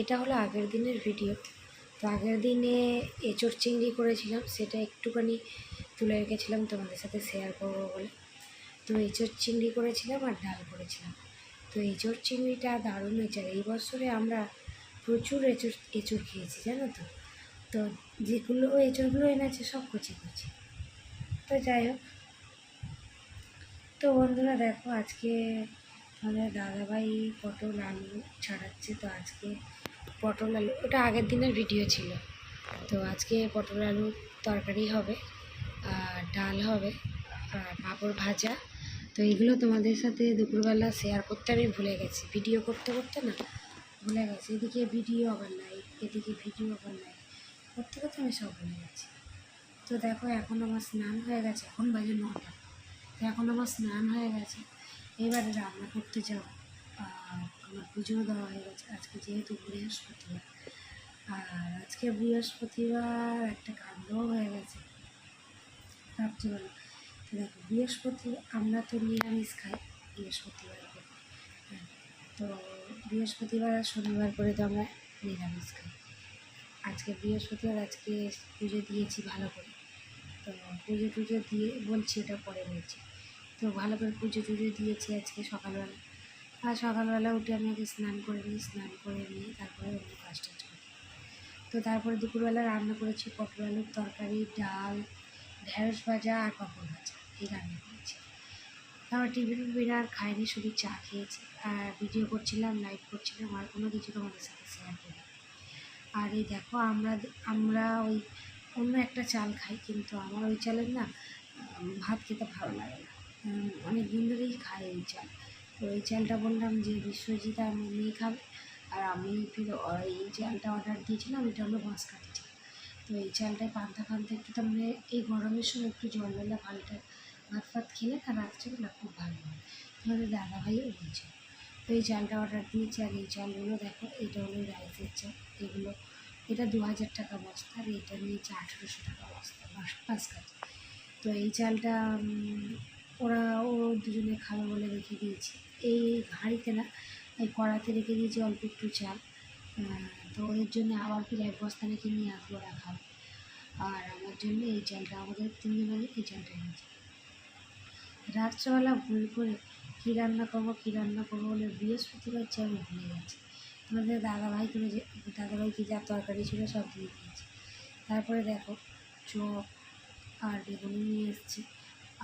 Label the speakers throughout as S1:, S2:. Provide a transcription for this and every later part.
S1: এটা হলো আগের দিনের ভিডিও। তো আগের দিনে এঁচোড় চিংড়ি করেছিলাম, সেটা একটুখানি তুলে রেখেছিলাম তোমাদের সাথে শেয়ার করবো বলে। তো এঁচোড় চিংড়ি করেছিলাম আর ডাল করেছিলাম। তো এঁচোড় চিংড়িটা দারুণ হয়েছে। এই বছরে আমরা প্রচুর এঁচোড় খেয়েছি, জানো তো। তো যেগুলো এঁচোড়গুলো এনেছে সব কচি কচি। তো যাই হোক, তো বন্ধুরা দেখো, আজকে আমাদের দাদাভাই পটল আলু ছাড়াচ্ছে। তো আজকে পটল আলু, ওটা আগের দিনের ভিডিও ছিল। তো আজকে পটল আলুর তরকারি হবে, আর ডাল হবে, আর পাঁপড় ভাজা। তো এগুলো তোমাদের সাথে দুপুরবেলা শেয়ার করতে আমি ভুলে গেছি, ভিডিও করতে করতে না ভুলে গেছি। এদিকে ভিডিও আবার নাই, এদিকে ভিডিও আবার নাই, করতে করতে আমি সব ভুলে গেছি। তো দেখো, এখন আমার স্নান হয়ে গেছে, এখন বাজে 9টা। তো এখন আমার স্নান হয়ে গেছে, এবারে রান্না করতে যাও। আর আমার পুজো দেওয়া হয়ে গেছে। আজকে যেহেতু বৃহস্পতিবার, আর আজকে বৃহস্পতিবার একটা কাণ্ডও হয়ে গেছে রাত্রিবেলা। তো দেখো, আমরা তো নিরামিষ খাই বৃহস্পতিবার করে। হ্যাঁ, তো বৃহস্পতিবার আর শনিবার করে তো আমরা নিরামিষ খাই। আজকে বৃহস্পতিবার, আজকে পুজো দিয়েছি ভালো করে। তো পুজো টুজো দিয়ে বলছি, এটা পরে বলছি। তো ভালো করে পুজো টুজো দিয়েছি আজকে সকালবেলা। আর সকালবেলা উঠে আমি আগে স্নান করে নিয়ে তারপরে অন্য কাজটা করি। তো তারপরে দুপুরবেলা রান্না করেছি পটল আলুর তরকারি, ডাল, ঢেঁড়স ভাজা আর পাঁপড় ভাজা, এই রান্না করেছি। তারপর টিফিন আর খাইনি, শুধু চা খেয়েছি আর ভিডিও করছিলাম, লাইভ করছিলাম, আর কোনো কিছু তোমাদের সাথে শেয়ার করি। আর এই দেখো, আমরা ওই অন্য একটা চাল খাই, কিন্তু আমার ওই চালের না ভাত খেতে ভালো লাগে না। অনেক দিন ধরেই খাই ওই চাল। তো ওই চালটা বললাম যে বিশ্বজিৎ আর মেয়ে খাবে, আর আমি ফির এই চালটা অর্ডার দিয়েছিলাম, এটা হলো বাঁশকাঠি চাল। তো এই চালটায় পান্তা একটু, তার মানে এই গরমের সময় একটু জলবেলা ভাত ফাত খেলে তার রাত্রেবেলা খুব ভালো হয়। তোমাদের দাদাভাইও বলছে। তো এই চালটা অর্ডার দিয়েছি। আর এই চালগুলো দেখো, এটা হলো রাইসের চাল। এটা 2000 টাকা বস্তা, আর এটা নিয়েছে 1800 টাকা বস্তা বাঁশকাঠি। তো এই চালটা ও দুজনে খাবে বলে রেখে দিয়েছি। এই হাঁড়িতে না, এই কড়াতে রেখে দিয়েছি অল্প একটু চাল। তো ওদের জন্য আবার ফির 1 বস্তা নাকি নিয়ে আসবো, ওরা খাবে। আর আমার জন্য এই চালটা, আমাদের 3 জনের এই চালটা এনেছি। রাত্রেবেলা ভুল করে কী রান্না করবো বলে বৃহস্পতিবার চেয়ে আমি ভুলে গেছি। আমাদের দাদাভাইকে যা তরকারি ছিল সব দিয়ে দিয়েছি। তারপরে দেখো, চপ আর বেগুনি নিয়ে এসেছি,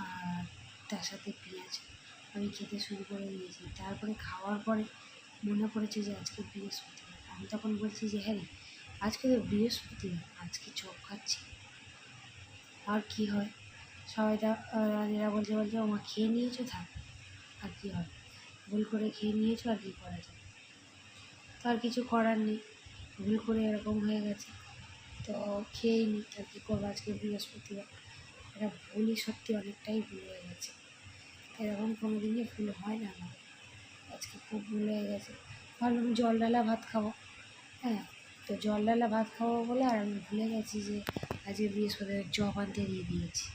S1: আর তার সাথে পেঁয়াজ। আমি খেতে শুরু করে দিয়েছি। তারপরে খাওয়ার পরে মনে পড়েছে যে আজকে বৃহস্পতিবার। আমি তখন বলছি যে হ্যাঁ রে, আজকে তো বৃহস্পতিবার, আজকে চপ খাচ্ছি, আর কি হয়। সবাই এরা বলছে ওমা খেয়ে নিয়েছো, থাক, আর কী হবে, ভুল করে খেয়ে নিয়েছো, আর কী করা যায়। তো আর কিছু করার নেই, ভুল করে এরকম হয়ে গেছে, তো খেয়েই নি, আর কী করবো। আজকে বৃহস্পতিবার, এটা ভুলই, সত্যি অনেকটাই ভুল হয়ে গেছে। এরকম কোনো দিনই ভুল হয় না আমার, আজকে খুব ভুল হয়ে গেছে। ভাবলাম জল ডালা ভাত খাবো, হ্যাঁ, তো জল ডালা ভাত খাবো বলে আর আমি ভুলে গেছি যে আজকে বৃহস্পতিবার চপ আনতে দিয়ে দিয়েছি।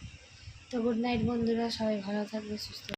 S1: তো গুড নাইট বন্ধুরা, সবাই ভালো থাকবে, সুস্থ